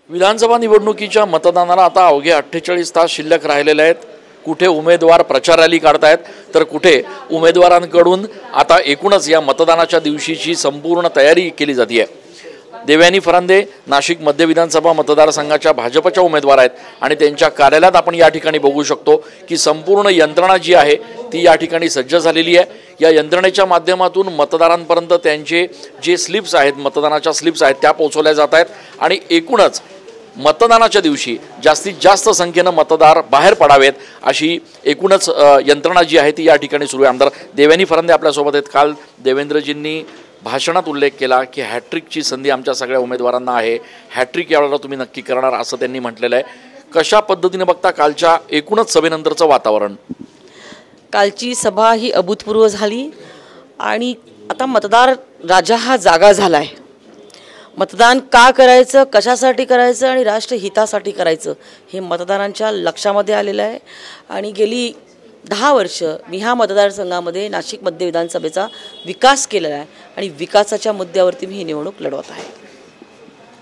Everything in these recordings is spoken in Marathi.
विधानसभा निवडणुकीच्या मतदानाला आता अवघे 48 तास शिल्लक राहिलेले आहेत। कुठे उमेदवार प्रचार रॅली काढतायत तर कुठे उमेदवारांकडून आता एकूणच या मतदानाच्या दिवशीची संपूर्ण तयारी केली जाते आहे। देवयानी फरांदे नाशिक मध्य विधानसभा मतदारसंघाच्या भाजपच्या उमेदवार आहेत आणि त्यांच्या कार्यालयात आपण या ठिकाणी बघू शकतो की संपूर्ण यंत्रणा जी आहे ती या ठिकाणी सज्ज झालेली आहे। या यंत्रणेच्या माध्यमातून मतदारांपर्यंत त्यांचे जे स्लिप्स आहेत, मतदानाच्या स्लिप्स आहेत त्या पोहोचवल्या जात आहेत आणि एकूणच मतदानाच्या दिवशी जास्तीत जास्त संख्येने मतदार बाहेर पडावेत अशी एकूणच यंत्रणा जी आहे ती या ठिकाणी सुरू आहे। आमदार देवयानी फरांदे आपल्यासोबत आहेत। काल देवेंद्रजींनी भाषणात उल्लेख केला की हॅट्रिकची संधी आमच्या सगळ्या उमेदवारांना आहे, हॅट्रिक यावेळेला तुम्ही नक्की करणार असं त्यांनी म्हटलेलं आहे। कशा पद्धतीने बघता कालच्या एकूणच सभेनंतरचं वातावरण? कालची सभा ही अभूतपूर्व झाली आणि आता मतदार राजा हा जागा झाला आहे। मतदान का करायचं, कशासाठी करायचं आणि राष्ट्रहितासाठी करायचं हे मतदारांच्या लक्षामध्ये आलेलं आहे। आणि गेली 10 वर्ष मी ह्या मतदारसंघामध्ये नाशिक मध्य विधानसभेचा विकास केलेला आहे आणि विकासाच्या मुद्द्यावरती मी ही निवडणूक लढवत आहे।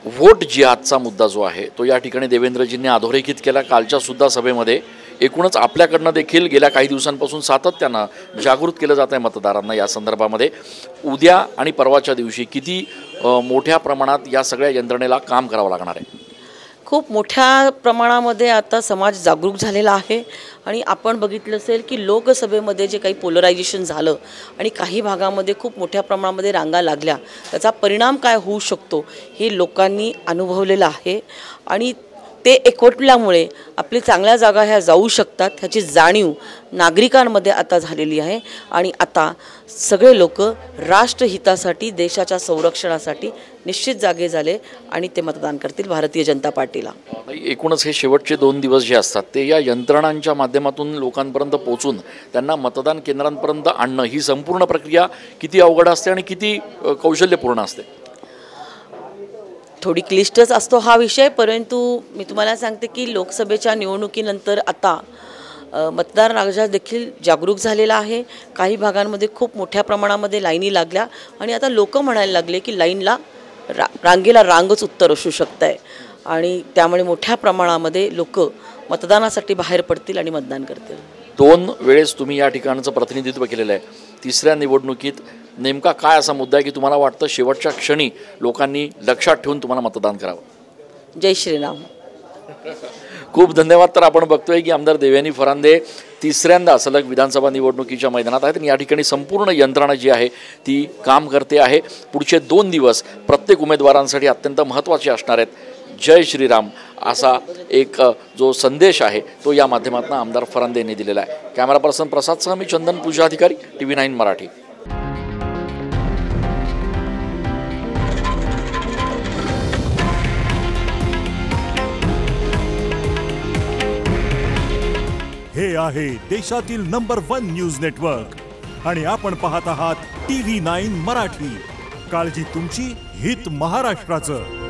व्होट जिहादचा मुद्दा जो आहे तो या ठिकाणी देवेंद्रजींनी अधोरेखित केला कालच्या सुद्धा सभेमध्ये। एकूणच आपल्याकडनं देखील गेल्या काही दिवसांपासून सातत्यानं जागृत केलं जात आहे मतदारांना या संदर्भामध्ये। उद्या आणि परवाच्या दिवशी किती मोठ्या प्रमाणात या सगळ्या यंत्रणेला काम करावं लागणार आहे? खूप मोठ्या प्रमाणामध्ये आता समाज जागरूक झालेला आहे आणि आपण बघितलं असेल की लोकसभेमध्ये जे काही पोलरायझेशन झालं आणि काही भागामध्ये खूप मोठ्या प्रमाणामध्ये रांगा लागल्या, त्याचा परिणाम काय होऊ शकतो हे लोकांनी अनुभवलेलं आहे आणि ते एकवटल्यामुळे आपली चांगल्या जागा ह्या जाऊ शकतात ह्याची जाणीव नागरिकांमध्ये आता झालेली आहे। आणि आता सगळे लोक राष्ट्रहितासाठी, देशाच्या संरक्षणासाठी निश्चित जागे झाले आणि ते मतदान करतील भारतीय जनता पार्टीला। एकूणच हे शेवटचे 2 दिवस जे असतात ते या यंत्रणांच्या माध्यमातून लोकांपर्यंत पोहोचून त्यांना मतदान केंद्रांपर्यंत आणणं ही संपूर्ण प्रक्रिया किती अवघड असते आणि किती कौशल्यपूर्ण असते? थोडी क्लिष्टच असतो हा विषय, परंतु मी तुम्हाला सांगते की लोकसभेच्या निवडणुकीनंतर आता मतदार राजा देखील जागरूक झालेला आहे। काही भागांमध्ये खूप मोठ्या प्रमाणामध्ये लाईनी लागल्या आणि आता लोक म्हणायला लागले की लाईनला रांगेला रांगच उत्तर असू शकतं आहे आणि त्यामुळे मोठ्या प्रमाणामध्ये लोक मतदानासाठी बाहेर पडतील आणि मतदान करतील। 2 वेळेस तुम्ही या ठिकाणचं प्रतिनिधित्व केलेलं आहे। तिसऱ्या निवडणुकीत नेमका काय असा मुद्दा आहे की तुम्हाला वाटतं शेवटच्या क्षणी लोकांनी लक्षात ठेवून तुम्हाला मतदान करावं? जय श्रीराम। खूप धन्यवाद। तर आपण बघतोय की आमदार देवयानी फरांदे तिसऱ्यांदा सलग विधानसभा निवडणुकीच्या मैदानात आहेत आणि या ठिकाणी संपूर्ण यंत्रणा जी आहे ती काम करते आहे। पुढचे 2 दिवस प्रत्येक उमेदवारांसाठी अत्यंत महत्त्वाचे असणार आहेत। जय श्रीराम असा एक जो संदेश आहे तो या माध्यमातून आमदार फरांदे यांनी दिलेला आहे। कॅमेरा पर्सन प्रसादसह मी चंदन पूजा अधिकारी, TV9 मराठी। हे आहे देशातील नंबर 1 न्यूज नेटवर्क आणि आपण पाहत आहात TV9 मराठी। काळजी तुमची, हित महाराष्ट्राचं।